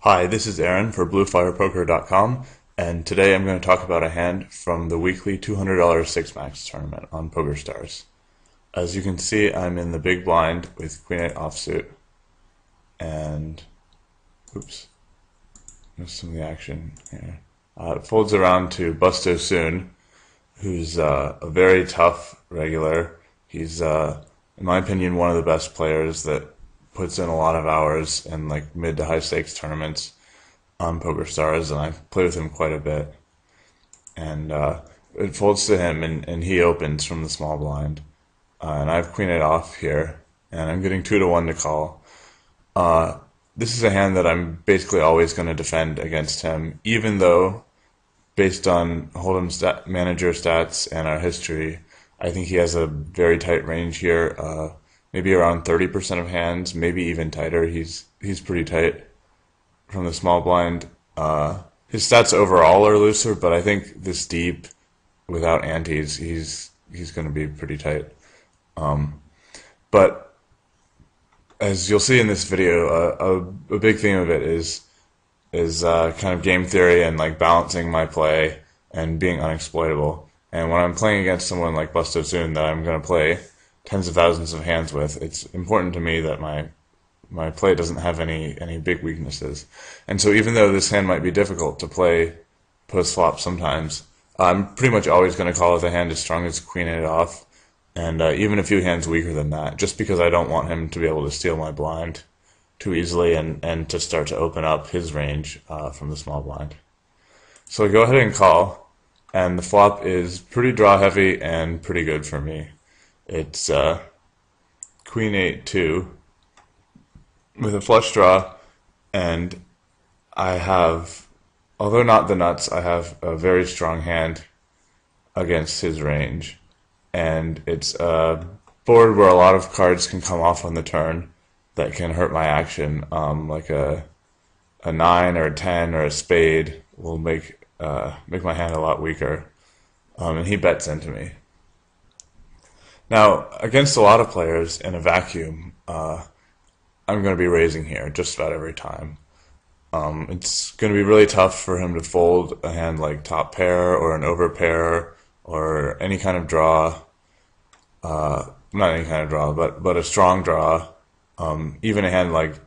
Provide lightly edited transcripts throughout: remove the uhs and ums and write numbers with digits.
Hi, this is Aaron for BlueFirePoker.com, and today I'm going to talk about a hand from the weekly $200 Six Max tournament on PokerStars. As you can see, I'm in the big blind with Queen 8 offsuit, and oops, missed some of the action here. It folds around to Busto Soon, who's a very tough regular. He's, in my opinion, one of the best players that puts in a lot of hours in like mid to high stakes tournaments on PokerStars, and I play with him quite a bit. And it folds to him, and he opens from the small blind. And I have Queen 8 off here, and I'm getting 2-1 to call. This is a hand that I'm basically always going to defend against him, even though, based on Hold'em manager stats and our history, I think he has a very tight range here. Maybe around 30% of hands, maybe even tighter. He's pretty tight from the small blind. His stats overall are looser, but I think this deep, without antes, he's going to be pretty tight. But as you'll see in this video, a big theme of it is kind of game theory and like balancing my play and being unexploitable. And when I'm playing against someone like Busto Soon that I'm going to play tens of thousands of hands with, it's important to me that my play doesn't have any big weaknesses. And so even though this hand might be difficult to play post-flop sometimes, I'm pretty much always going to call with a hand as strong as Queen 8 off, and even a few hands weaker than that, just because I don't want him to be able to steal my blind too easily and to start to open up his range from the small blind. So I go ahead and call, and the flop is pretty draw heavy and pretty good for me. It's Queen 8-2 with a flush draw, and I have, although not the nuts, I have a very strong hand against his range, and it's a board where a lot of cards can come off on the turn that can hurt my action, like a 9 or a 10 or a spade will make my hand a lot weaker, and he bets into me. Now, against a lot of players in a vacuum, I'm going to be raising here just about every time. It's going to be really tough for him to fold a hand like top pair or an over pair or any kind of draw. Not any kind of draw, but a strong draw. Even a hand like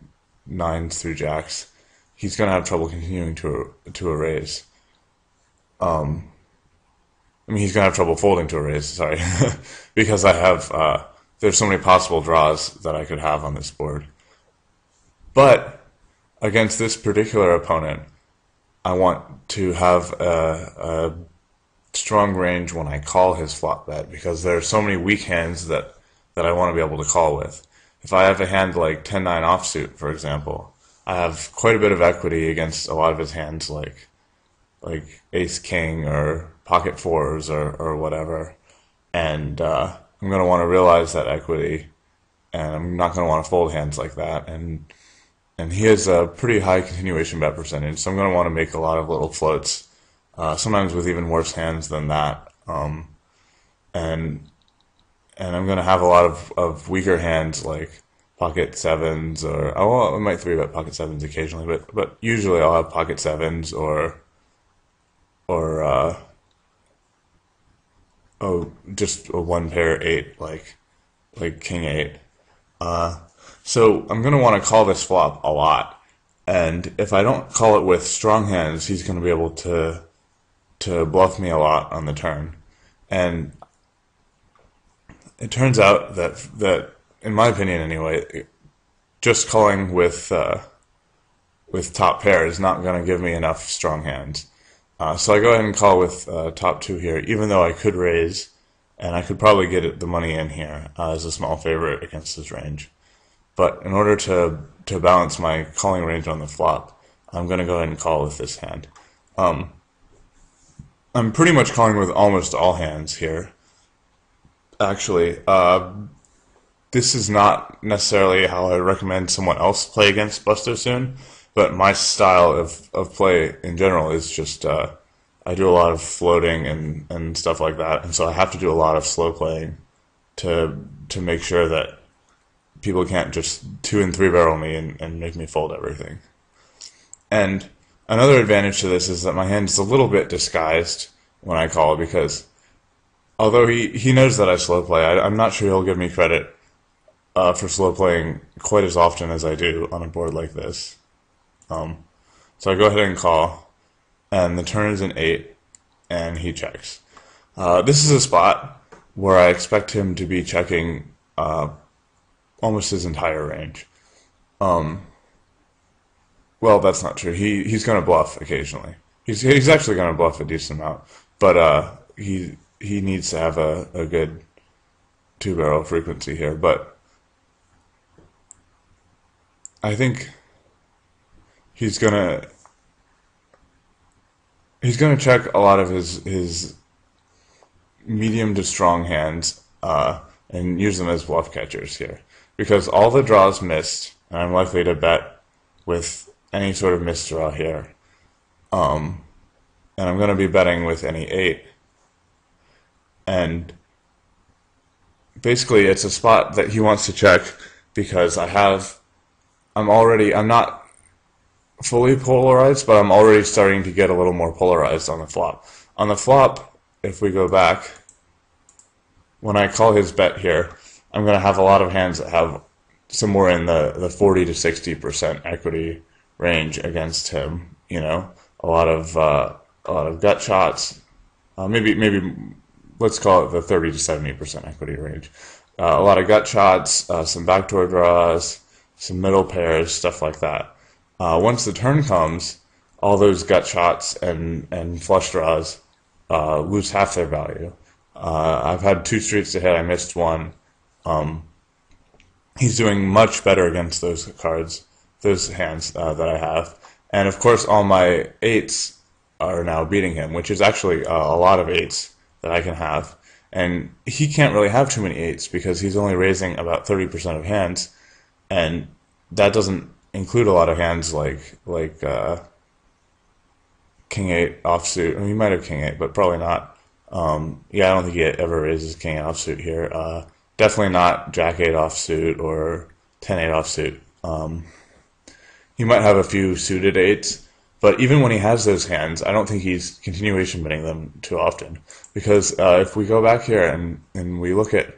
nines through jacks, he's going to have trouble continuing to a raise. I mean, he's going to have trouble folding to a raise, sorry, because I have, there's so many possible draws that I could have on this board. But against this particular opponent, I want to have a strong range when I call his flop bet, because there are so many weak hands that I want to be able to call with. If I have a hand like 10-9 offsuit, for example, I have quite a bit of equity against a lot of his hands like ace-king or pocket fours or whatever, and I'm going to want to realize that equity, and I'm not going to want to fold hands like that, and he has a pretty high continuation bet percentage, so I'm going to want to make a lot of little floats, sometimes with even worse hands than that, and I'm going to have a lot of weaker hands like pocket sevens, or I might 3-bet pocket sevens occasionally, but usually I'll have pocket sevens or just a one pair 8 like king 8. So I'm going to want to call this flop a lot, and if I don't call it with strong hands, he's going to be able to bluff me a lot on the turn. And it turns out that in my opinion anyway, just calling with top pair is not going to give me enough strong hands. So I go ahead and call with top 2 here, even though I could raise, and I could probably get the money in here as a small favorite against his range. But in order to balance my calling range on the flop, I'm going to go ahead and call with this hand. I'm pretty much calling with almost all hands here. Actually, this is not necessarily how I recommend someone else play against Busto Soon, but my style of play in general is just I do a lot of floating and stuff like that, and so I have to do a lot of slow playing to make sure that people can't just 2 and 3 barrel me and make me fold everything. And another advantage to this is that my hand is a little bit disguised when I call, because although he knows that I slow play, I'm not sure he'll give me credit for slow playing quite as often as I do on a board like this. So I go ahead and call, and the turn is an 8, and he checks. This is a spot where I expect him to be checking almost his entire range. Well, that's not true. He's going to bluff occasionally. He's actually going to bluff a decent amount, but he needs to have a good two-barrel frequency here. But I think he's gonna check a lot of his medium to strong hands and use them as bluff catchers here, because all the draws missed, and I'm likely to bet with any sort of missed draw here. And I'm going to be betting with any 8. And basically it's a spot that he wants to check because I'm not fully polarized, but I'm already starting to get a little more polarized on the flop. On the flop, if we go back, when I call his bet here, I'm going to have a lot of hands that have somewhere in the 40 to 60% equity range against him. You know, a lot of gut shots. Maybe let's call it the 30 to 70% equity range. A lot of gut shots, some backdoor draws, some middle pairs, stuff like that. Once the turn comes, all those gut shots and flush draws lose half their value. I've had 2 streets to hit. I missed one. He's doing much better against those cards, those hands that I have. And of course, all my 8s are now beating him, which is actually a lot of 8s that I can have. And he can't really have too many 8s because he's only raising about 30% of hands, and that doesn't include a lot of hands like King 8 offsuit. I mean, he might have King 8, but probably not. Yeah, I don't think he ever raises King 8 offsuit here. Definitely not Jack 8 offsuit or 10 8 offsuit. He might have a few suited 8s, but even when he has those hands, I don't think he's continuation betting them too often. Because if we go back here and we look at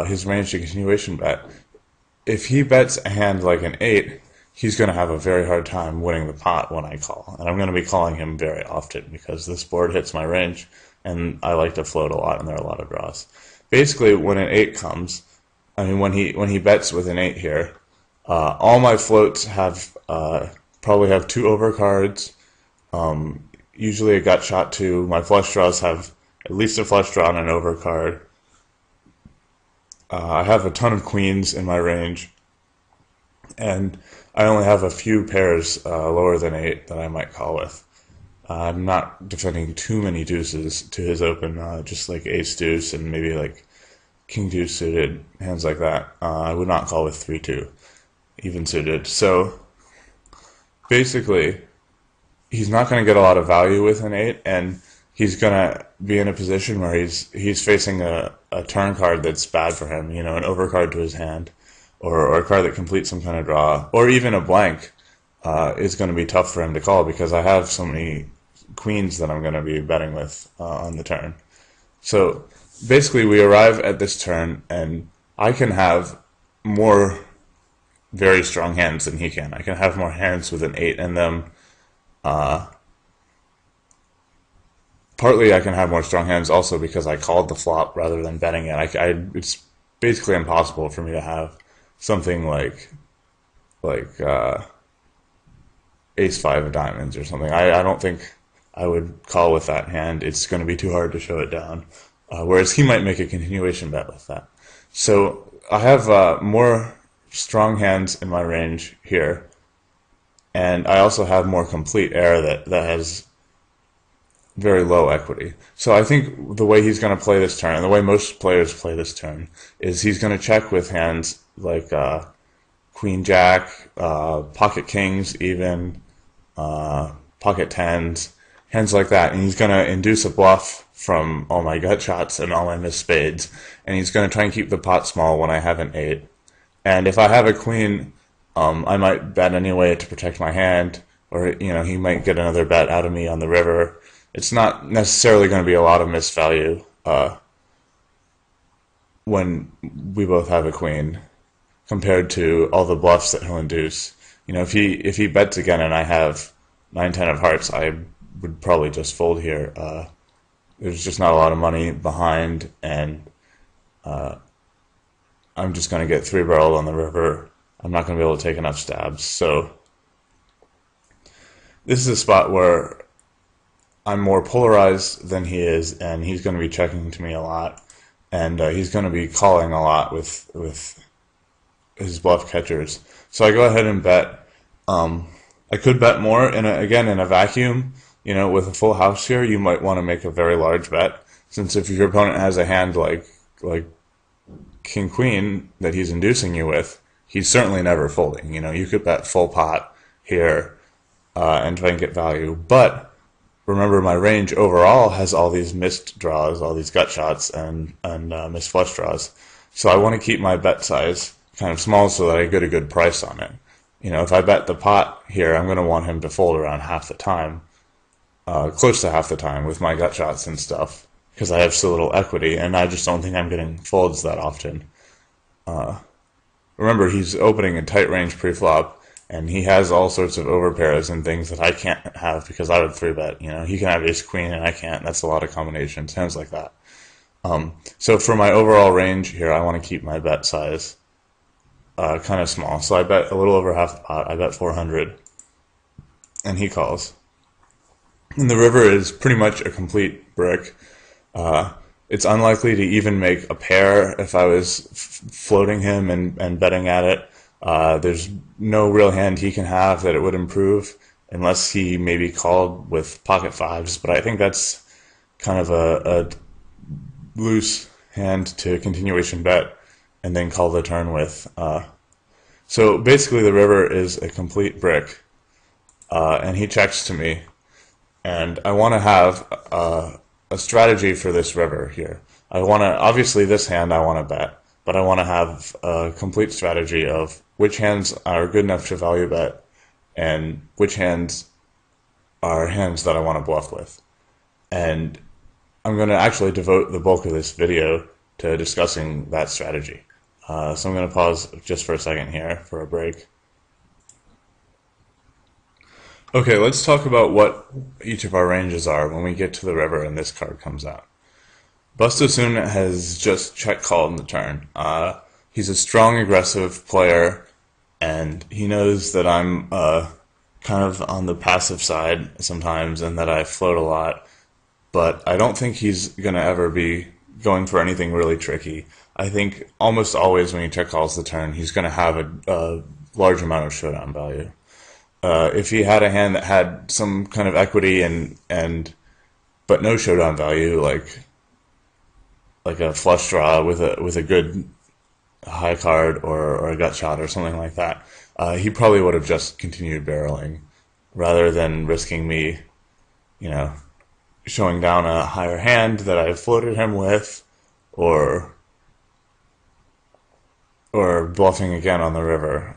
his range to continuation bet, if he bets a hand like an 8, he's going to have a very hard time winning the pot when I call. And I'm going to be calling him very often because this board hits my range, and I like to float a lot, and there are a lot of draws. Basically, when an 8 comes, I mean, when he bets with an 8 here, all my floats have probably have 2 overcards, usually a gut shot 2. My flush draws have at least a flush draw and an overcard. I have a ton of queens in my range, and I only have a few pairs lower than 8 that I might call with. I'm not defending too many deuces to his open, just like ace deuce and maybe like king deuce suited, hands like that. I would not call with 3-2, even suited. So basically, he's not going to get a lot of value with an 8, and he's going to be in a position where he's facing a turn card that's bad for him, you know, an overcard to his hand, or a card that completes some kind of draw, or even a blank is going to be tough for him to call because I have so many queens that I'm going to be betting with on the turn. So basically, we arrive at this turn, and I can have more very strong hands than he can. I can have more hands with an 8 in them. Partly I can have more strong hands also because I called the flop rather than betting it. It's basically impossible for me to have something like ace-5 of diamonds or something. I don't think I would call with that hand. It's going to be too hard to show it down. Whereas he might make a continuation bet with that. So I have more strong hands in my range here, and I also have more complete air that has very low equity. So I think the way he's going to play this turn, and the way most players play this turn, is he's going to check with hands like Queen Jack, pocket kings even, pocket tens, hands like that, and he's going to induce a bluff from all my gut shots and all my missed spades, and he's going to try and keep the pot small when I have an 8. And if I have a queen, I might bet anyway to protect my hand, or he might get another bet out of me on the river. It's not necessarily going to be a lot of missed value when we both have a queen compared to all the bluffs that he'll induce. If he bets again and I have 9-10 of hearts, I would probably just fold here. There's just not a lot of money behind, and I'm just going to get three-barreled on the river. I'm not going to be able to take enough stabs. So this is a spot where I'm more polarized than he is, and he's going to be checking to me a lot, and he's going to be calling a lot with his bluff catchers. So I go ahead and bet. I could bet more, again, in a vacuum. With a full house here, you might want to make a very large bet, since if your opponent has a hand like King Queen that he's inducing you with, he's certainly never folding. You could bet full pot here and try and get value. But remember, my range overall has all these missed draws, all these gut shots, and missed flush draws. So I want to keep my bet size kind of small so that I get a good price on it. If I bet the pot here, I'm going to want him to fold around half the time. Close to half the time with my gut shots and stuff, because I have so little equity, and I just don't think I'm getting folds that often. Remember, he's opening a tight range pre-flop, and he has all sorts of overpairs and things that I can't have because I would 3-bet. He can have ace queen and I can't. That's a lot of combinations, hands like that. So for my overall range here, I want to keep my bet size kind of small. So I bet a little over half the pot. I bet 400, and he calls. And the river is pretty much a complete brick. It's unlikely to even make a pair if I was floating him and betting at it. There's no real hand he can have that it would improve unless he maybe called with pocket fives, but I think that's kind of a loose hand to continuation bet and then call the turn with. So basically the river is a complete brick, and he checks to me. And I want to have a strategy for this river here. Obviously this hand I want to bet, but I want to have a complete strategy of which hands are good enough to value bet and which hands are hands that I want to bluff with. And I'm going to actually devote the bulk of this video to discussing that strategy. So I'm going to pause just for a second here for a break. Okay, let's talk about what each of our ranges are when we get to the river and this card comes out. Bustasoon has just check called in the turn. He's a strong, aggressive player, and he knows that I'm kind of on the passive side sometimes and that I float a lot, but I don't think he's going to ever be going for anything really tricky. I think almost always when he check calls the turn, he's going to have a large amount of showdown value. If he had a hand that had some kind of equity but no showdown value, like a flush draw with a good high card or a gut shot or something like that, he probably would have just continued barreling rather than risking me, showing down a higher hand that I floated him with, or bluffing again on the river.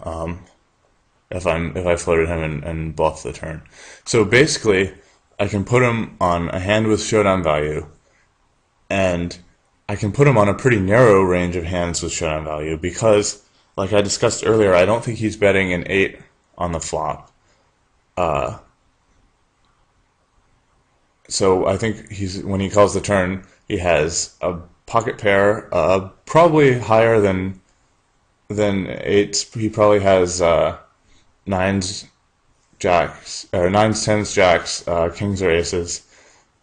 If I floated him and bluffed the turn. So basically, I can put him on a hand with showdown value, and I can put him on a pretty narrow range of hands with showdown value because, like I discussed earlier, I don't think he's betting an 8 on the flop. So I think when he calls the turn, he has a pocket pair, probably higher than 8s. He probably has 9s, jacks, or 9s, 10s, jacks, kings or aces.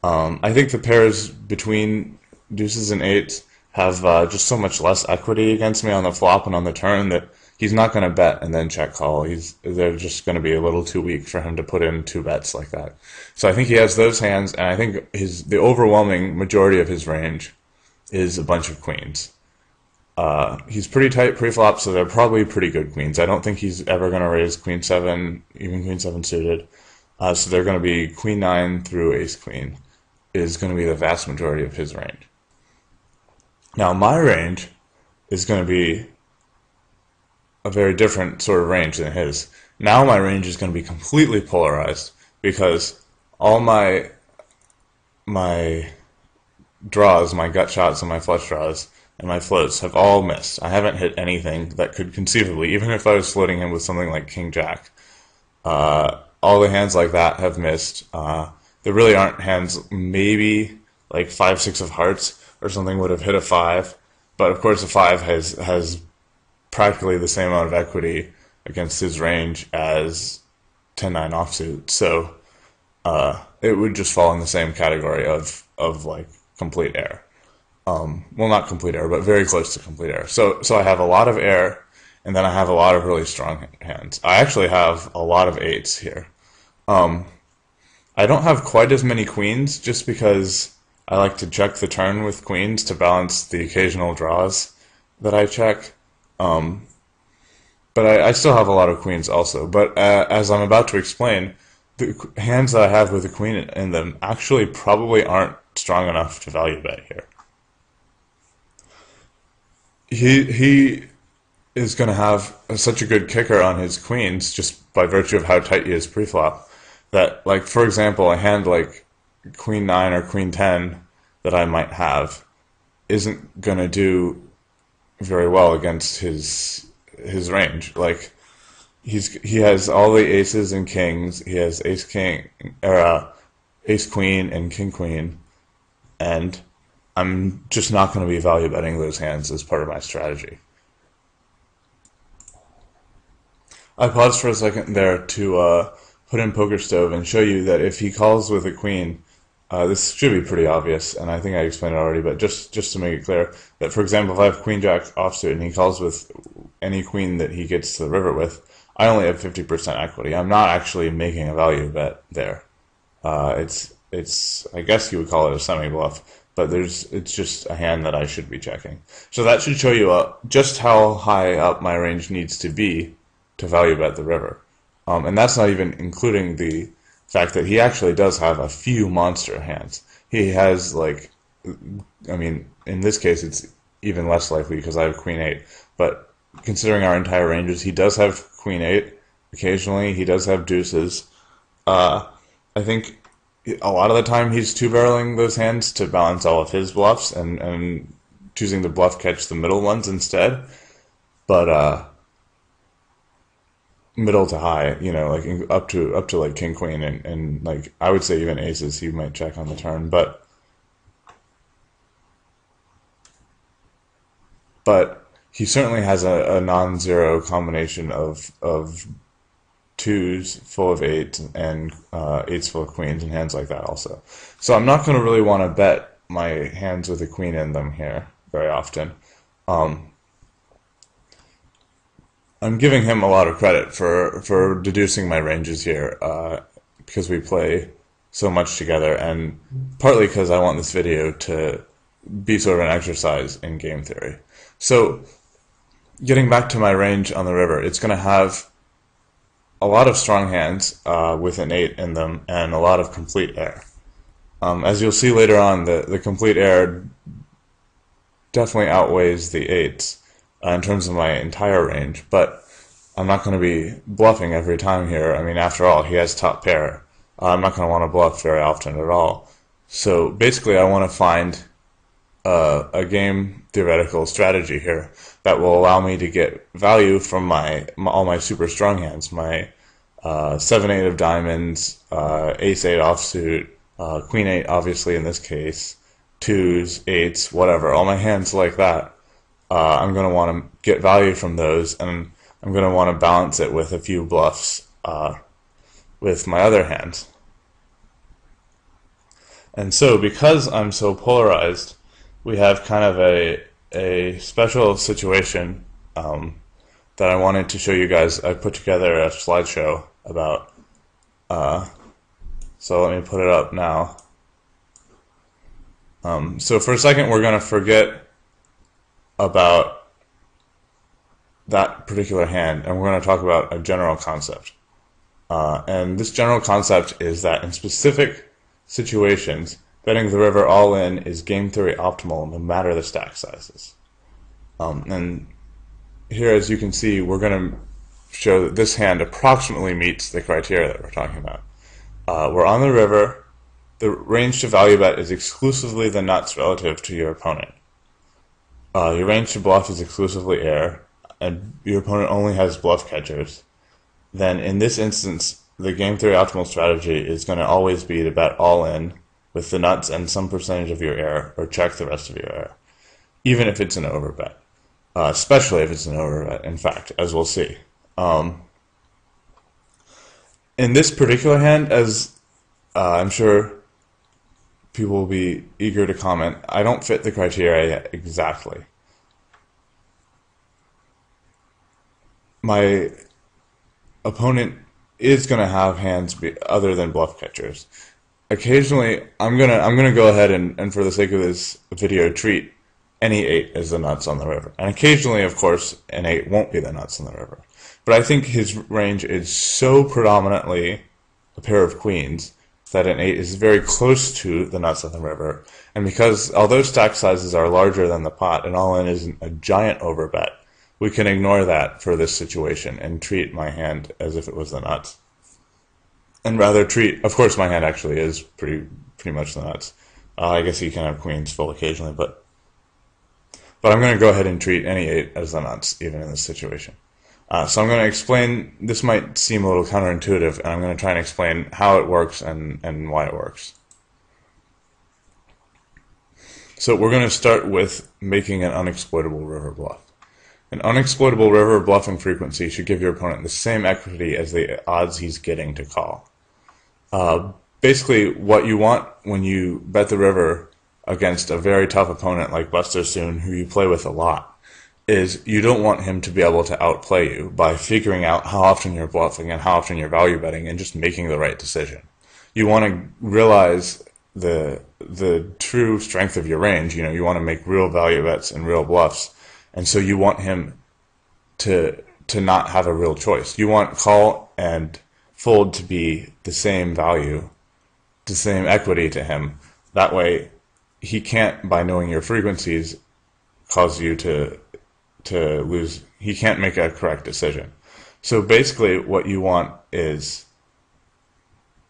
I think the pairs between deuces and 8s have just so much less equity against me on the flop and on the turn that he's not going to bet and then check call. They're just going to be a little too weak for him to put in 2 bets like that. So I think he has those hands, and I think the overwhelming majority of his range is a bunch of queens. He's pretty tight pre-flop, so they're probably pretty good queens. I don't think he's ever going to raise queen 7, even queen 7 suited. So they're going to be queen 9 through ace queen is going to be the vast majority of his range. Now my range is going to be a very different sort of range than his. Now my range is going to be completely polarized because all my draws, my gut shots and my flush draws and my floats have all missed. I haven't hit anything that could conceivably, even if I was floating him with something like King Jack. All the hands like that have missed. There really aren't hands, maybe like 5-6 of hearts or something would have hit a 5, but of course a 5 has practically the same amount of equity against his range as 10-9 offsuit, so it would just fall in the same category of like complete air. Well, not complete air, but very close to complete air. So I have a lot of air, and then I have a lot of really strong hands. I actually have a lot of 8s here. I don't have quite as many queens, just because I like to check the turn with queens to balance the occasional draws that I check. But I still have a lot of queens also. But as I'm about to explain, the hands that I have with a queen in them actually probably aren't strong enough to value bet here. He is going to have such a good kicker on his queens just by virtue of how tight he is pre-flop that, like, for example, a hand like Queen 9 or Queen 10 that I might have isn't going to do very well against his range. Like, he has all the aces and kings. He has ace king or ace queen and king queen, and I'm just not going to be value betting those hands as part of my strategy. I paused for a second there to put in Poker Stove and show you that if he calls with a queen, this should be pretty obvious, and I think I explained it already, but just to make it clear, that for example, if I have Queen Jack offsuit and he calls with any queen that he gets to the river with, I only have 50% equity. I'm not actually making a value bet there. It's I guess you would call it a semi-bluff, but it's just a hand that I should be checking. So that should show you just how high up my range needs to be to value bet the river. And that's not even including the fact that he actually does have a few monster hands. He has, like, I mean, in this case it's even less likely because I have Queen 8, but considering our entire ranges, he does have Queen 8 occasionally, he does have deuces. I think a lot of the time he's two-barreling those hands to balance all of his bluffs and choosing to bluff catch the middle ones instead. But middle to high, you know, like up to like king queen and like I would say even aces he might check on the turn, but he certainly has a non-zero combination of twos full of eights and eights full of queens and hands like that also. So I'm not going to really want to bet my hands with a queen in them here very often. I'm giving him a lot of credit for deducing my ranges here because we play so much together, and partly because I want this video to be sort of an exercise in game theory. So getting back to my range on the river, it's going to have a lot of strong hands with an 8 in them and a lot of complete air. As you'll see later on, the complete air definitely outweighs the 8s in terms of my entire range, but I'm not going to be bluffing every time here. I mean, after all, he has top pair. I'm not going to want to bluff very often at all. So basically, I want to find a game theoretical strategy here that will allow me to get value from all my super strong hands, my 7-8 of diamonds, ace-8 offsuit, queen-8 obviously in this case, 2s, 8s, whatever, all my hands like that. I'm going to want to get value from those, and I'm going to want to balance it with a few bluffs with my other hands. And so because I'm so polarized, we have kind of a special situation that I wanted to show you guys. I put together a slideshow about, so let me put it up now. So for a second we're going to forget about that particular hand, and we're going to talk about a general concept. And this general concept is that in specific situations, betting the river all in is game theory optimal no matter the stack sizes. And here, as you can see, we're going to show that this hand approximately meets the criteria that we're talking about. We're on the river. The range to value bet is exclusively the nuts relative to your opponent. Your range to bluff is exclusively air, and your opponent only has bluff catchers. Then in this instance, the game theory optimal strategy is going to always be to bet all in with the nuts and some percentage of your air, or check the rest of your air, even if it's an overbet. Especially if it's an overbet, in fact, as we'll see. In this particular hand, as I'm sure people will be eager to comment, I don't fit the criteria exactly. My opponent is going to have hands other than bluff catchers. Occasionally, I'm gonna go ahead and for the sake of this video, treat any 8 as the nuts on the river. And occasionally, of course, an 8 won't be the nuts on the river. But I think his range is so predominantly a pair of queens that an 8 is very close to the nuts on the river. And because, although stack sizes are larger than the pot, and all-in isn't a giant overbet, we can ignore that for this situation and treat my hand as if it was the nuts. And rather treat, of course my hand actually is pretty much the nuts. I guess you can have queens full occasionally, but I'm going to go ahead and treat any 8 as the nuts, even in this situation. So I'm going to explain, this might seem a little counterintuitive, and I'm going to try and explain how it works and why it works. So we're going to start with making an unexploitable river bluff. An unexploitable river bluffing frequency should give your opponent the same equity as the odds he's getting to call. Basically, what you want when you bet the river against a very tough opponent like Buster Soon, who you play with a lot, is you don't want him to be able to outplay you by figuring out how often you're bluffing and how often you're value betting and just making the right decision. You want to realize the true strength of your range. You know, you want to make real value bets and real bluffs, and so you want him to not have a real choice. You want call and fold to be the same value, the same equity to him. That way, he can't, by knowing your frequencies, cause you to lose. He can't make a correct decision. So basically, what you want is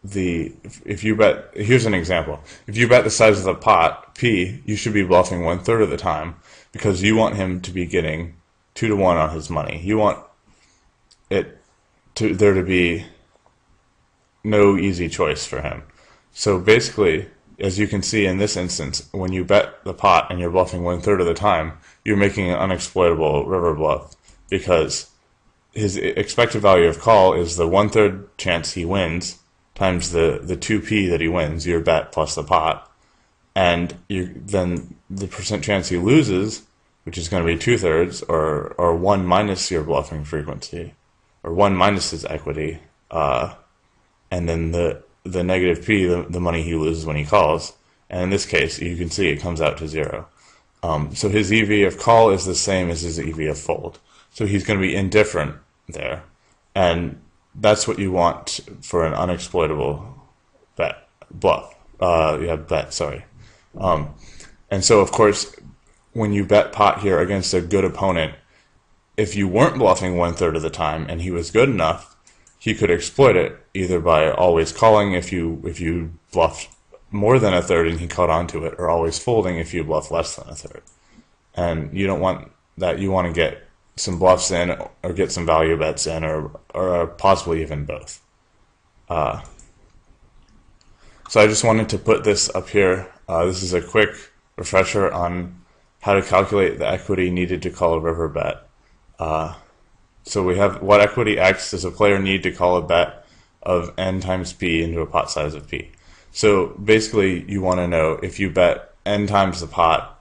if you bet, here's an example. If you bet the size of the pot, P, you should be bluffing 1/3 of the time, because you want him to be getting 2 to 1 on his money. You want there to be no easy choice for him. So basically, as you can see in this instance, when you bet the pot and you're bluffing 1/3 of the time, you're making an unexploitable river bluff, because his expected value of call is the 1/3 chance he wins times the 2p that he wins, your bet plus the pot, and then the percent chance he loses, which is going to be 2/3, or 1 minus your bluffing frequency, or 1 minus his equity, and then the negative p, the money he loses when he calls. And in this case, you can see it comes out to 0. So his EV of call is the same as his EV of fold. So he's going to be indifferent there. And that's what you want for an unexploitable bluff. And so, of course, when you bet pot here against a good opponent, if you weren't bluffing 1/3 of the time and he was good enough, he could exploit it either by always calling if you bluffed more than 1/3 and he caught onto it, or always folding if you bluff less than 1/3. And you don't want that. You want to get some bluffs in, or get some value bets in, or possibly even both. So I just wanted to put this up here. This is a quick refresher on how to calculate the equity needed to call a river bet. So we have, what equity X does a player need to call a bet of n times P into a pot size of P. So basically, you want to know, if you bet n times the pot,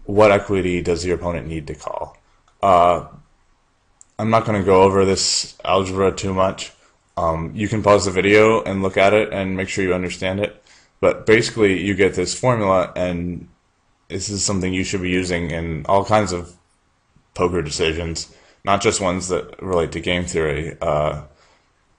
what equity does your opponent need to call? I'm not going to go over this algebra too much. You can pause the video and look at it and make sure you understand it. But basically, you get this formula, and this is something you should be using in all kinds of poker decisions, not just ones that relate to game theory.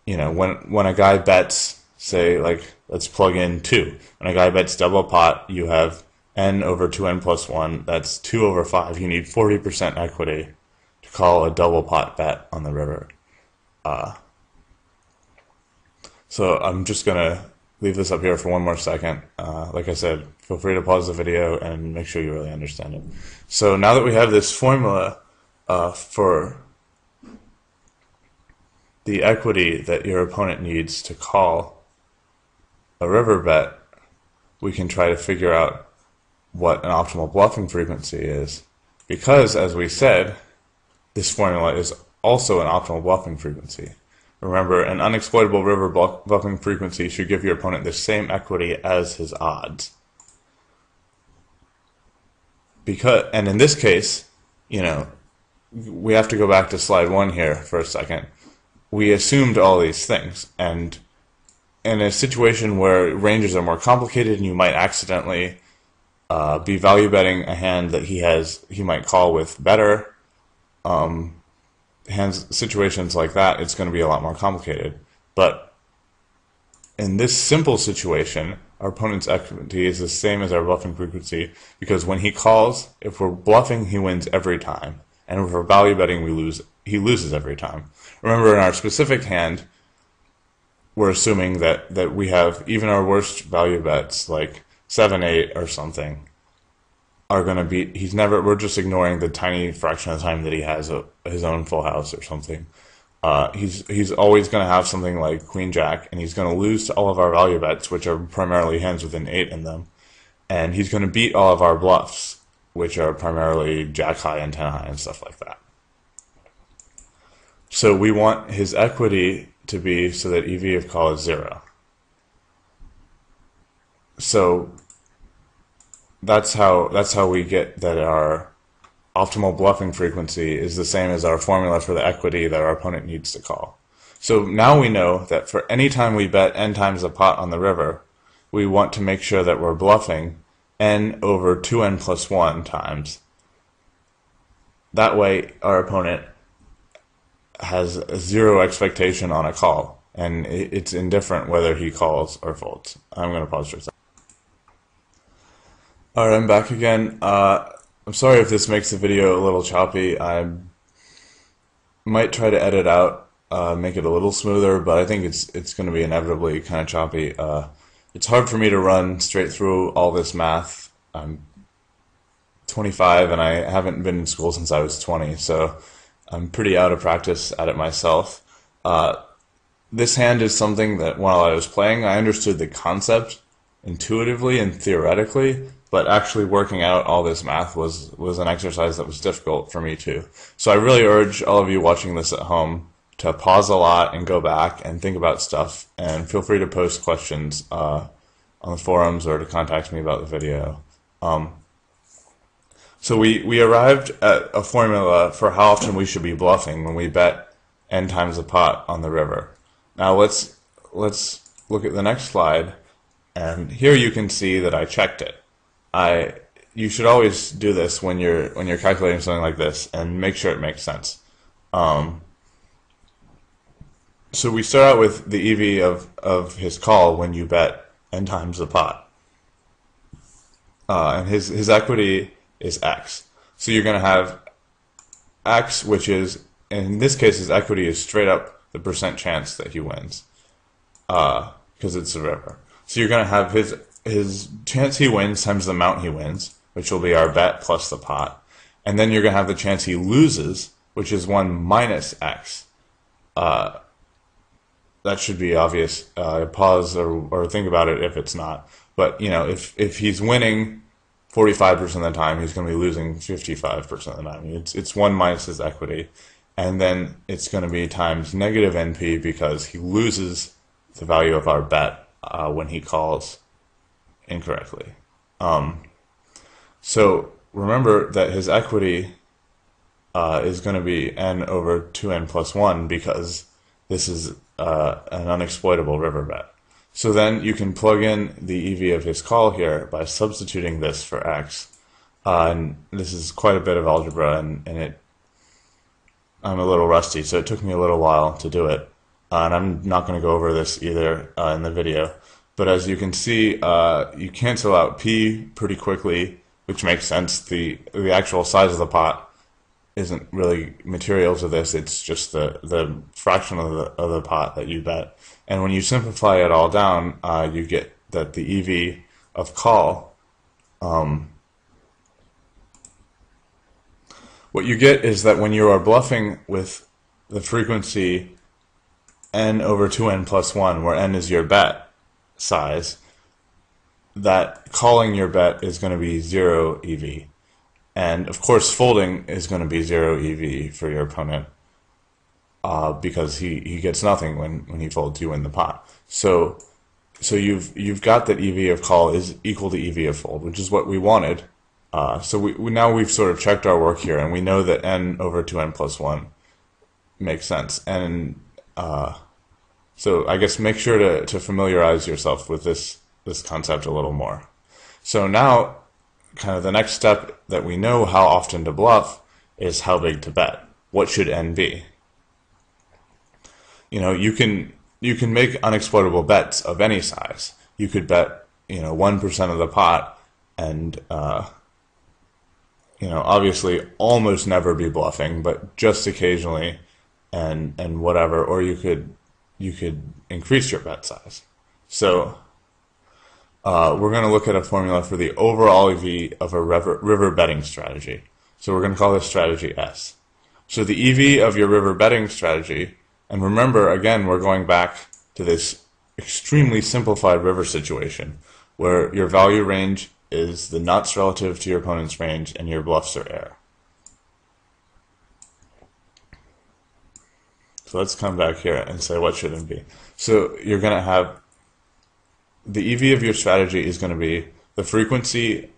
You know, when a guy bets, say, like, let's plug in 2. When a guy bets double pot, you have n over 2n plus 1. That's 2 over 5. You need 40% equity to call a double pot bet on the river. So I'm just going to leave this up here for one more second. Like I said, feel free to pause the video and make sure you really understand it. So now that we have this formula for the equity that your opponent needs to call a river bet, we can try to figure out what an optimal bluffing frequency is. Because, as we said, this formula is also an optimal bluffing frequency. Remember, an unexploitable river bluffing frequency should give your opponent the same equity as his odds. And in this case, we have to go back to slide 1 here for a second. We assumed all these things, and in a situation where ranges are more complicated and you might accidentally be value betting a hand that he might call with better situations like that, it's going to be a lot more complicated. But in this simple situation, our opponent's equity is the same as our bluffing frequency, because when he calls, if we're bluffing, he wins every time, and if we're value betting, he loses every time. Remember, in our specific hand, we're assuming that we have even our worst value bets, like 7-8 or something, are going to beat. We're just ignoring the tiny fraction of the time that he has his own full house or something. He's always going to have something like Queen Jack, and he's going to lose to all of our value bets, which are primarily hands with an 8 in them, and he's going to beat all of our bluffs, which are primarily Jack high and 10 high and stuff like that. So we want his equity to be so that EV of call is 0. So that's how we get that our optimal bluffing frequency is the same as our formula for the equity that our opponent needs to call. So now we know that for any time we bet n times the pot on the river, we want to make sure that we're bluffing n over 2n plus 1 times. That way our opponent has a 0 expectation on a call, and it's indifferent whether he calls or folds. I'm going to pause for a second. Alright, I'm back again. I'm sorry if this makes the video a little choppy. I might try to edit out, make it a little smoother, but I think it's going to be inevitably kind of choppy. It's hard for me to run straight through all this math. I'm 25 and I haven't been in school since I was 20, so I'm pretty out of practice at it myself. This hand is something that while I was playing, I understood the concept intuitively and theoretically, but actually working out all this math was an exercise that was difficult for me too. So I really urge all of you watching this at home to pause a lot and go back and think about stuff, and feel free to post questions on the forums or to contact me about the video. So we arrived at a formula for how often we should be bluffing when we bet n times the pot on the river. Now let's look at the next slide, and here you can see that I checked it. You should always do this when you're calculating something like this and make sure it makes sense. So we start out with the EV of his call when you bet n times the pot, and his equity is x. So you're going to have x, which is, in this case, his equity is straight up the percent chance that he wins, because it's a river. So you're going to have his chance he wins times the amount he wins, which will be our bet plus the pot. And then you're going to have the chance he loses, which is 1 minus x. That should be obvious. Pause or think about it if it's not. But, if he's winning 45% of the time, he's going to be losing 55% of the time. It's 1 minus his equity. And then it's going to be times negative NP, because he loses the value of our bet when he calls incorrectly. So remember that his equity is going to be n over 2n plus 1, because this is an unexploitable river bet. So then you can plug in the EV of his call here by substituting this for x. And this is quite a bit of algebra, and I'm a little rusty, so it took me a little while to do it. And I'm not going to go over this either in the video. But as you can see, you cancel out p pretty quickly, which makes sense. The actual size of the pot isn't really material to this. It's just the fraction of the pot that you bet. And when you simplify it all down, you get that the EV of call, what you get is that when you are bluffing with the frequency n over 2n plus 1, where n is your bet size, that calling your bet is going to be 0 EV. And of course, folding is going to be 0 EV for your opponent, because he gets nothing when he folds. You win the pot. So you've got that EV of call is equal to EV of fold, which is what we wanted. So now we've sort of checked our work here, and we know that n over 2n plus 1 makes sense. And so I guess make sure to familiarize yourself with this concept a little more. So now, kind of the next step that we know how often to bluff is how big to bet. What should n be? You can make unexploitable bets of any size. You could bet 1% of the pot, and obviously almost never be bluffing, but just occasionally, and whatever. Or you could increase your bet size. So we're going to look at a formula for the overall EV of a river betting strategy. So we're going to call this strategy S. So the EV of your river betting strategy, and remember, again, we're going back to this extremely simplified river situation where your value range is the nuts relative to your opponent's range and your bluffs are air. So let's come back here and say what should it be. So you're going to have the EV of your strategy is going to be the frequency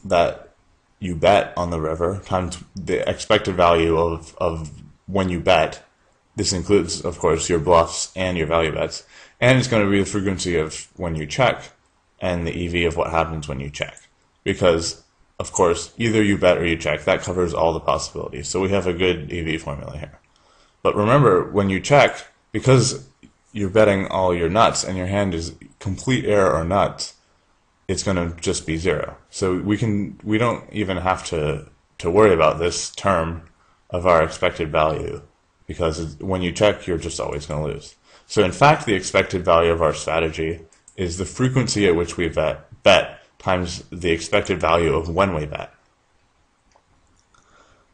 that you bet on the river times the expected value of when you bet. This includes, of course, your bluffs and your value bets. And it's going to be the frequency of when you check and the EV of what happens when you check. Because, of course, either you bet or you check. That covers all the possibilities. So we have a good EV formula here. But remember, when you check, because you're betting all your nuts and your hand is complete air or nuts, it's going to just be 0. So we don't even have to worry about this term of our expected value, because when you check, you're just always going to lose. So in fact, the expected value of our strategy is the frequency at which we bet times the expected value of when we bet.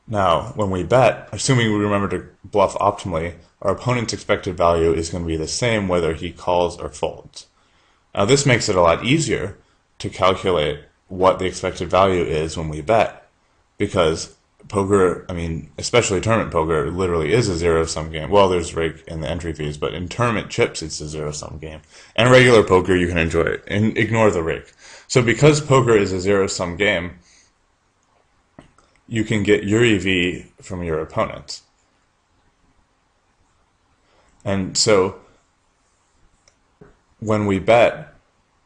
Now, when we bet, assuming we remember to bluff optimally, our opponent's expected value is going to be the same whether he calls or folds. Now, this makes it a lot easier to calculate what the expected value is when we bet, because poker, especially tournament poker, literally is a zero-sum game. Well, there's rake and the entry fees, but in tournament chips, it's a zero-sum game. And regular poker, you can enjoy it and ignore the rake. So because poker is a zero-sum game, you can get your EV from your opponents. And so when we bet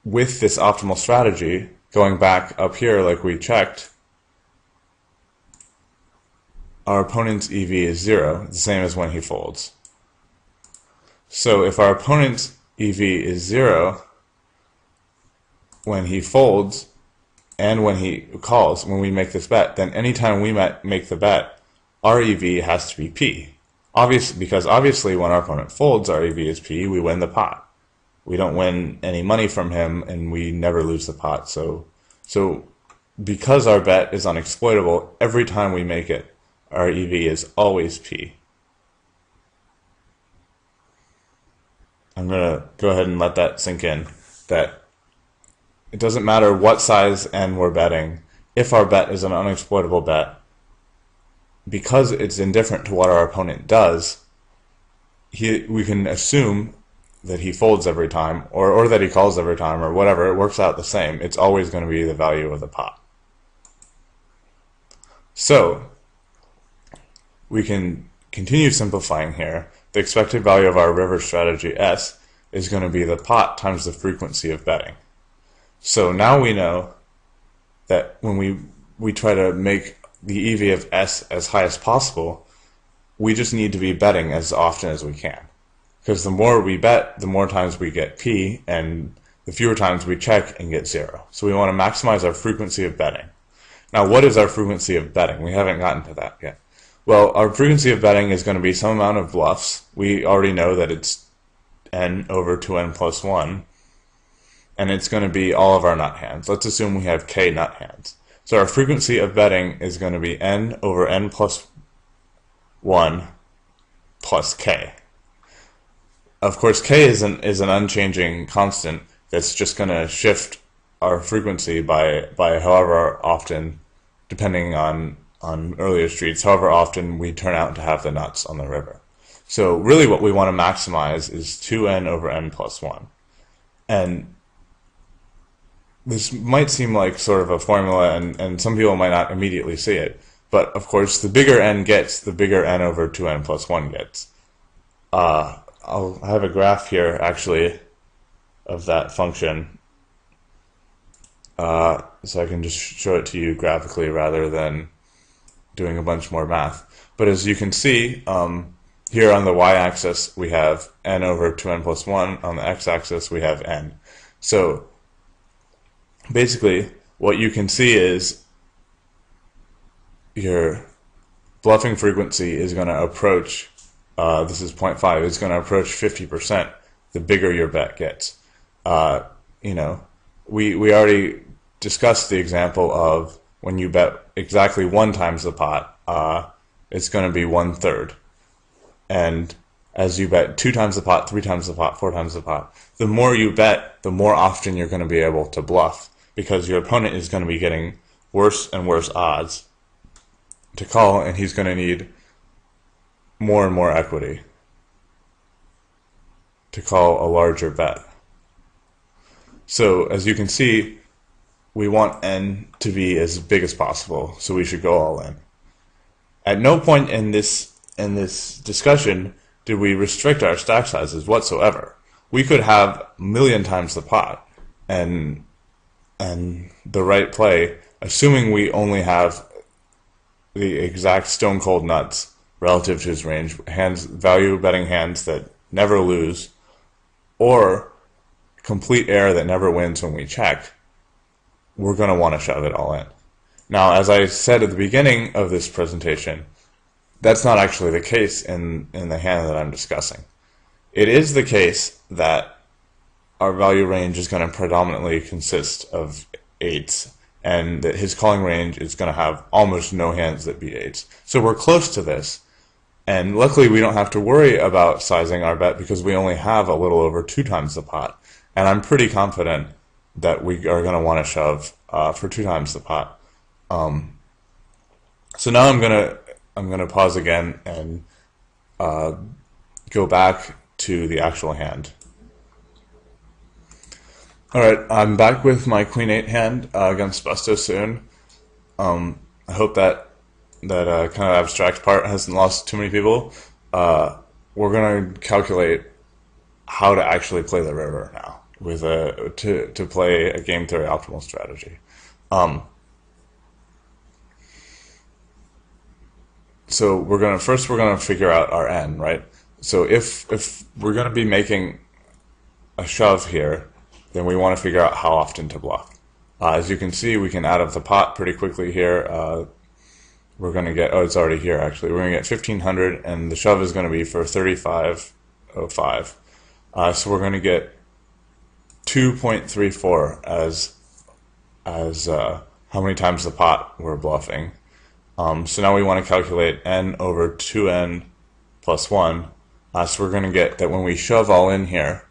with this optimal strategy, going back up here like we checked, our opponent's EV is 0, the same as when he folds. So if our opponent's EV is 0 when he folds and when he calls, when we make this bet, then anytime we make the bet, our EV has to be P. Because obviously when our opponent folds, our EV is P, we win the pot. We don't win any money from him, and we never lose the pot. So because our bet is unexploitable, every time we make it, our EV is always P. I'm going to go ahead and let that sink in, that it doesn't matter what size N we're betting. If our bet is an unexploitable bet, because it's indifferent to what our opponent does, we can assume that he folds every time, or that he calls every time, or whatever. It works out the same. It's always going to be the value of the pot. So we can continue simplifying here. The expected value of our river strategy S is going to be the pot times the frequency of betting. So now we know that when we try to make the EV of S as high as possible, we just need to be betting as often as we can. Because the more we bet, the more times we get P, and the fewer times we check and get 0. So we want to maximize our frequency of betting. Now, what is our frequency of betting? We haven't gotten to that yet. Well, our frequency of betting is going to be some amount of bluffs. We already know that it's n over 2n plus 1, and it's going to be all of our nut hands. Let's assume we have k nut hands. So our frequency of betting is going to be n over n plus 1 plus k. Of course, k is an unchanging constant that's just going to shift our frequency by however often, depending on earlier streets, however often we turn out to have the nuts on the river. So really what we want to maximize is 2n over n plus 1. And this might seem like sort of a formula, and some people might not immediately see it. But of course, the bigger n gets, the bigger n over 2n plus 1 gets. I have a graph here, actually, of that function. So I can just show it to you graphically rather than doing a bunch more math. But as you can see, here on the y-axis we have n over 2n plus 1. On the x-axis we have n. So basically, what you can see is your bluffing frequency is going to approach, this is 0.5, it's going to approach 50% the bigger your bet gets. You know, we already discussed the example of when you bet exactly 1 times the pot, it's going to be 1/3. And as you bet 2 times the pot, 3 times the pot, 4 times the pot, the more you bet, the more often you're going to be able to bluff, because your opponent is going to be getting worse and worse odds to call, and he's going to need more and more equity to call a larger bet. So as you can see, we want n to be as big as possible, so we should go all in. At no point in this discussion did we restrict our stack sizes whatsoever. We could have a million times the pot and the right play, assuming we only have the exact stone cold nuts relative to his range, value betting hands that never lose, or complete air that never wins when we check. We're going to want to shove it all in. Now, as I said at the beginning of this presentation, that's not actually the case in the hand that I'm discussing. It is the case that our value range is going to predominantly consist of 8s, and that his calling range is going to have almost no hands that beat 8s. So we're close to this, and luckily we don't have to worry about sizing our bet because we only have a little over 2 times the pot, and I'm pretty confident that we are going to want to shove for 2 times the pot. So now I'm gonna pause again and go back to the actual hand. Alright, I'm back with my Queen 8 hand against Busto soon. I hope that kind of abstract part hasn't lost too many people. We're gonna calculate how to actually play the river now with to play a game theory optimal strategy. So we're gonna figure out our n, right? So if we're gonna be making a shove here, then we want to figure out how often to bluff. As you can see, we can add up the pot pretty quickly here. We're gonna get, oh, it's already here actually. We're gonna get 1500, and the shove is gonna be for 3505. So we're gonna get 2.34 as how many times the pot we're bluffing. So now we want to calculate n over 2n plus 1. So we're going to get that when we shove all in here,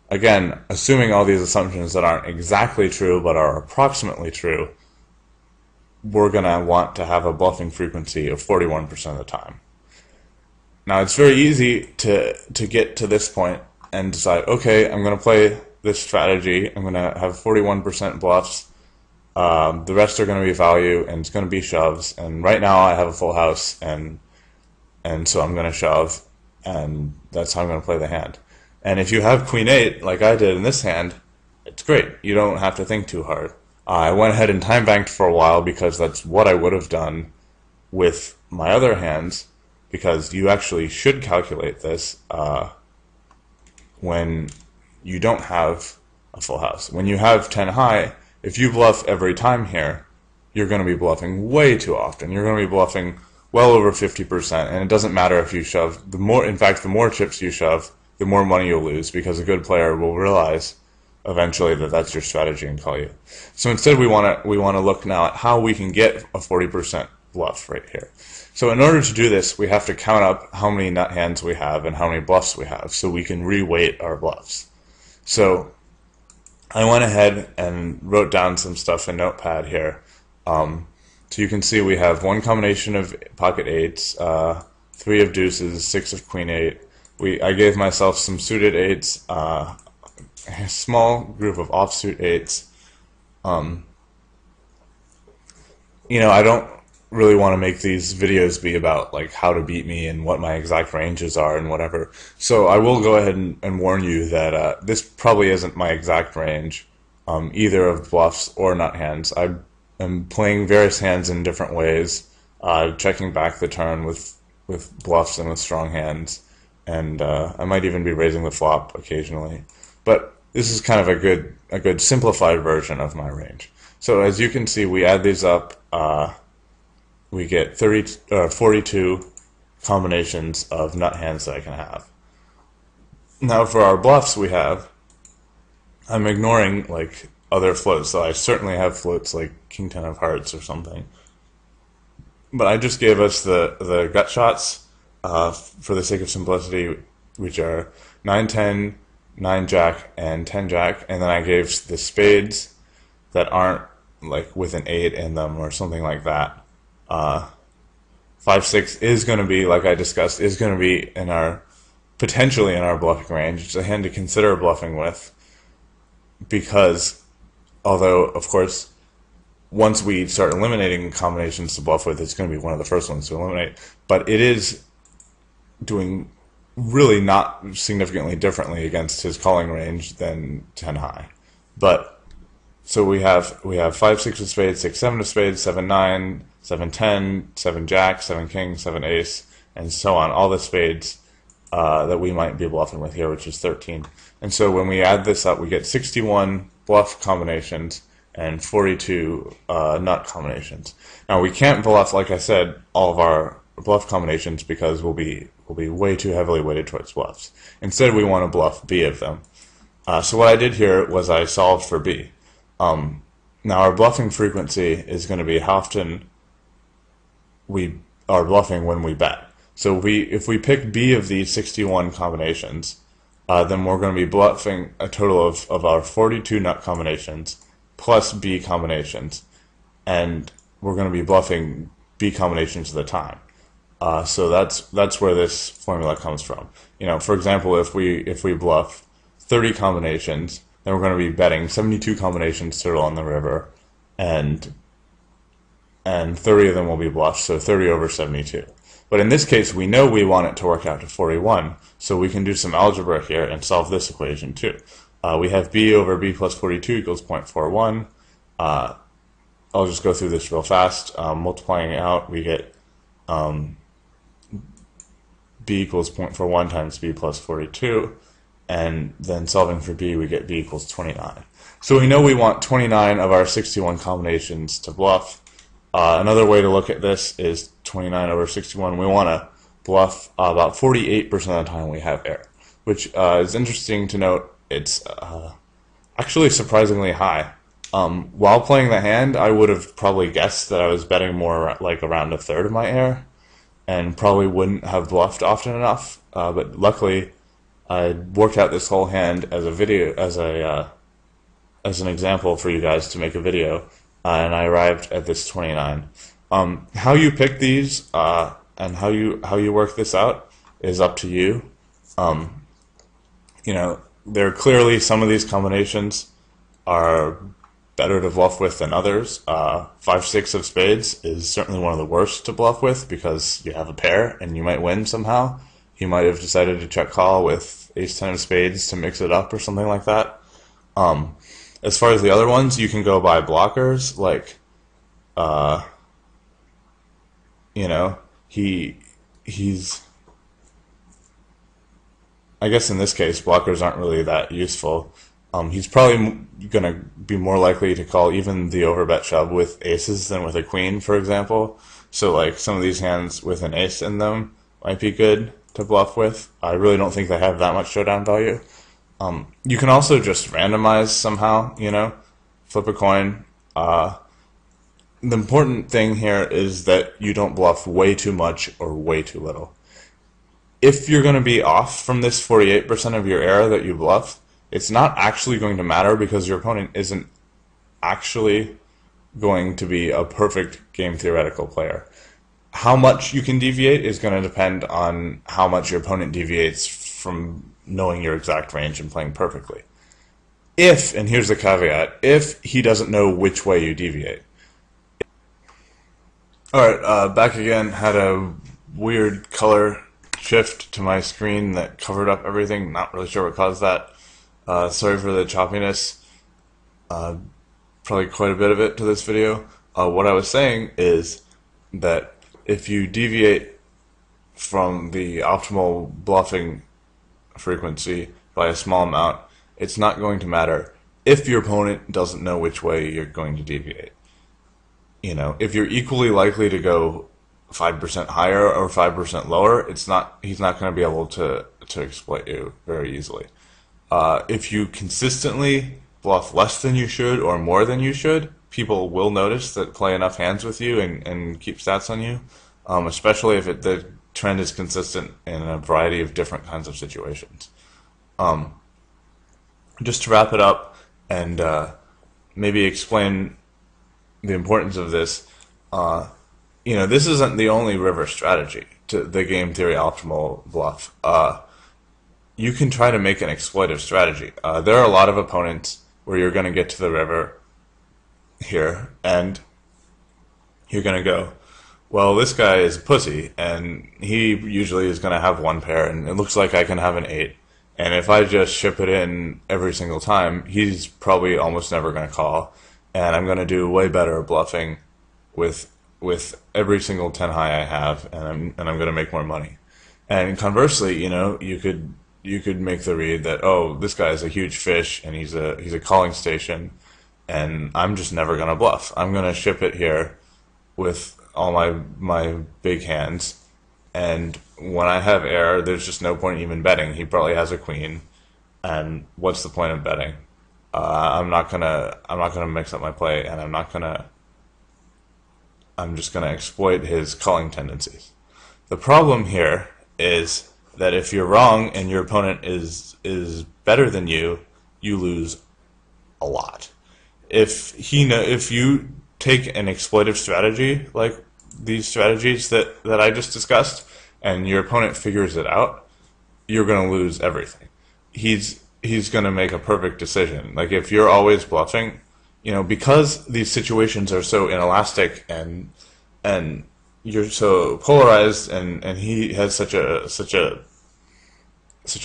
again, assuming all these assumptions that aren't exactly true but are approximately true, we're going to want to have a bluffing frequency of 41% of the time. Now it's very easy to get to this point and decide, okay, I'm going to play this strategy, I'm going to have 41% bluffs, the rest are going to be value, and it's going to be shoves, and right now I have a full house, and so I'm going to shove, and that's how I'm going to play the hand. And if you have Queen 8, like I did in this hand, it's great. You don't have to think too hard. I went ahead and time banked for a while because that's what I would have done with my other hands, because you actually should calculate this when you don't have a full house. When you have 10 high, if you bluff every time here, you're going to be bluffing way too often. You're going to be bluffing well over 50%, and it doesn't matter if you shove. In fact, the more chips you shove, the more money you'll lose, because a good player will realize eventually that that's your strategy and call you. So instead, we want to look now at how we can get a 40% bluff right here. So in order to do this, we have to count up how many nut hands we have and how many bluffs we have, so we can re-weight our bluffs. So I went ahead and wrote down some stuff in Notepad here. So you can see we have one combination of pocket eights, 3 of deuces, 6 of queen eight. I gave myself some suited eights, a small group of offsuit eights. I don't really want to make these videos be about like how to beat me and what my exact ranges are and whatever. So I will go ahead and warn you that this probably isn't my exact range, either of bluffs or nut hands. I'm playing various hands in different ways, checking back the turn with bluffs and with strong hands, and I might even be raising the flop occasionally. But this is kind of a good simplified version of my range. So as you can see, we add these up, we get 42 combinations of nut hands that I can have. Now for our bluffs I'm ignoring like other floats, so I certainly have floats like King 10 of hearts or something. But I just gave us the gut shots for the sake of simplicity, which are 9-10, 9-jack, and 10-jack, and then I gave the spades that aren't like with an 8 in them or something like that. 5-6 is going to be, like I discussed, is going to be potentially in our bluffing range. It's a hand to consider bluffing with, because although, of course, once we start eliminating combinations to bluff with, it's going to be one of the first ones to eliminate. But it is doing really not significantly differently against his calling range than 10 high. But so we have 5-6 of spades, 6-7 of spades, 7-9, 7-10, 7-jack, 7-king, 7-ace, and so on. All the spades that we might be bluffing with here, which is 13. And so when we add this up, we get 61 bluff combinations and 42 nut combinations. Now we can't bluff, like I said, all of our bluff combinations because we'll be way too heavily weighted towards bluffs. Instead, we want to bluff B of them. So what I did here was I solved for B. Now our bluffing frequency is going to be how often we are bluffing when we bet. So if we pick B of these 61 combinations, then we're going to be bluffing a total of our 42 nut combinations plus B combinations, and we're going to be bluffing B combinations at a time. So that's where this formula comes from. For example, if we bluff 30 combinations, then we're going to be betting 72 combinations total on the river, and 30 of them will be bluffs, so 30 over 72. But in this case, we know we want it to work out to 41, so we can do some algebra here and solve this equation too. We have B over B plus 42 equals 0.41. I'll just go through this real fast. Multiplying it out, we get B equals 0.41 times B plus 42, and then solving for B, we get B equals 29. So we know we want 29 of our 61 combinations to bluff. Another way to look at this is 29 over 61. We want to bluff about 48% of the time we have air, which is interesting to note. It's actually surprisingly high. While playing the hand, I would have probably guessed that I was betting more like around a third of my air, and probably wouldn't have bluffed often enough. But luckily, I worked out this whole hand as a video, as an example for you guys to make a video, and I arrived at this 29. How you pick these and how you work this out is up to you. There are clearly some of these combinations are better to bluff with than others. 5-6 of spades is certainly one of the worst to bluff with because you have a pair and you might win somehow. He might have decided to check call with ace-10 of spades to mix it up or something like that. As far as the other ones, you can go by blockers, like, he's, I guess in this case, blockers aren't really that useful. He's probably going to be more likely to call even the overbet shove with aces than with a queen, for example. So like some of these hands with an ace in them might be good to bluff with. I really don't think they have that much showdown value. You can also just randomize somehow, flip a coin. The important thing here is that you don't bluff way too much or way too little. If you're going to be off from this 48% of your error that you bluff, it's not actually going to matter because your opponent isn't actually going to be a perfect game theoretical player. How much you can deviate is going to depend on how much your opponent deviates from knowing your exact range and playing perfectly. If, and here's the caveat, if he doesn't know which way you deviate. Alright, back again. Had a weird color shift to my screen that covered up everything. Not really sure what caused that. Sorry for the choppiness. Probably quite a bit of it to this video. What I was saying is that if you deviate from the optimal bluffing frequency by a small amount, it's not going to matter if your opponent doesn't know which way you're going to deviate. If you're equally likely to go 5% higher or 5% lower, he's not going to be able to exploit you very easily. If you consistently bluff less than you should or more than you should, people will notice that play enough hands with you and keep stats on you, especially if the trend is consistent in a variety of different kinds of situations. Just to wrap it up and maybe explain the importance of this, this isn't the only river strategy to the game theory optimal bluff. You can try to make an exploitive strategy. There are a lot of opponents where you're going to get to the river here and you're going to go, well, this guy is a pussy and he usually is going to have one pair and it looks like I can have an 8. And if I just ship it in every single time, he's probably almost never going to call. And I'm going to do way better bluffing with every single 10 high I have, and I'm going to make more money. And conversely, you could make the read that, oh, this guy is a huge fish and he's a calling station, and I'm just never going to bluff. I'm going to ship it here with all my big hands, and when I have air, there's just no point even betting. He probably has a queen, and what's the point of betting? I'm not gonna mix up my play, and I'm just gonna exploit his calling tendencies. The problem here is that if you're wrong and your opponent is better than you, you lose a lot. If you take an exploitive strategy like these strategies that I just discussed, and your opponent figures it out, you're gonna lose everything. He's going to make a perfect decision. Like if you're always bluffing, because these situations are so inelastic and you're so polarized and he has such a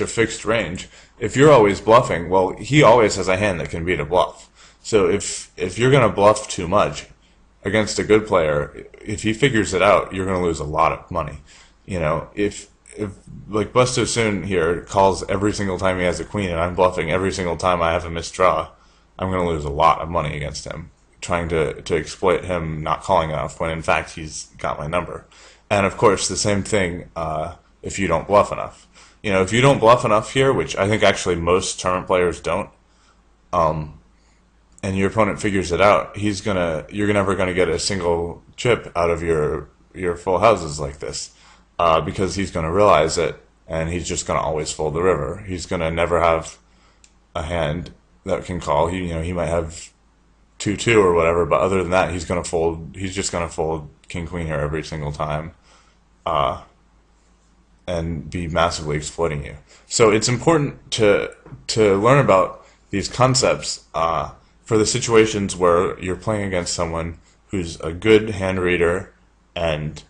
fixed range. If you're always bluffing, well, he always has a hand that can beat a bluff. So if you're going to bluff too much against a good player, if he figures it out, you're going to lose a lot of money. If like Busto Soon here calls every single time he has a queen and I'm bluffing every single time I have a missed draw, I'm going to lose a lot of money against him, trying to exploit him not calling enough when in fact he's got my number. And of course the same thing if you don't bluff enough. If you don't bluff enough here, which I think actually most tournament players don't, and your opponent figures it out, you're never going to get a single chip out of your full houses like this. Because he's going to realize it, and he's just going to always fold the river. He's going to never have a hand that can call. He might have 2-2 or whatever, but other than that, he's going to fold. He's just going to fold king queen here every single time, and be massively exploiting you. So it's important to learn about these concepts for the situations where you're playing against someone who's a good hand reader and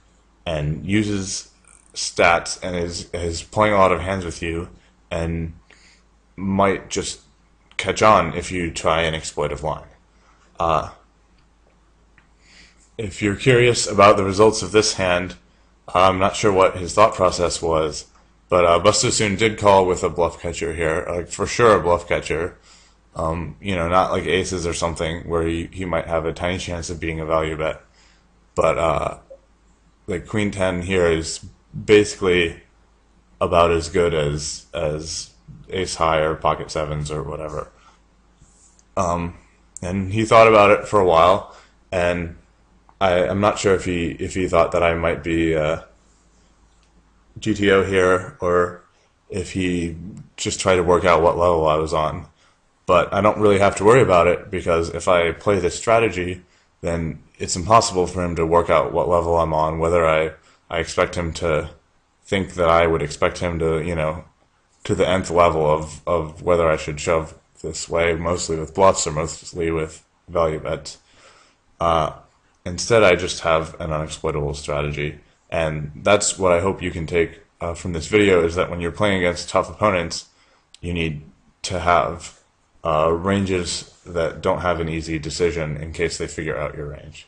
uses stats and is playing a lot of hands with you and might just catch on if you try an exploitive line. If you're curious about the results of this hand, I'm not sure what his thought process was, but Busto Soon did call with a bluff catcher here, like for sure a bluff catcher. Not like aces or something where he might have a tiny chance of beating a value bet, but like queen 10 here is basically about as good as ace high or pocket sevens or whatever. And he thought about it for a while, and I'm not sure if he thought that I might be GTO here, or if he just tried to work out what level I was on. But I don't really have to worry about it, because if I play this strategy, then it's impossible for him to work out what level I'm on, whether I expect him to think that I would expect him to, to the nth level of whether I should shove this way, mostly with bluffs or mostly with value bets. Instead, I just have an unexploitable strategy. And that's what I hope you can take from this video, is that when you're playing against tough opponents, you need to have ranges that don't have an easy decision in case they figure out your range.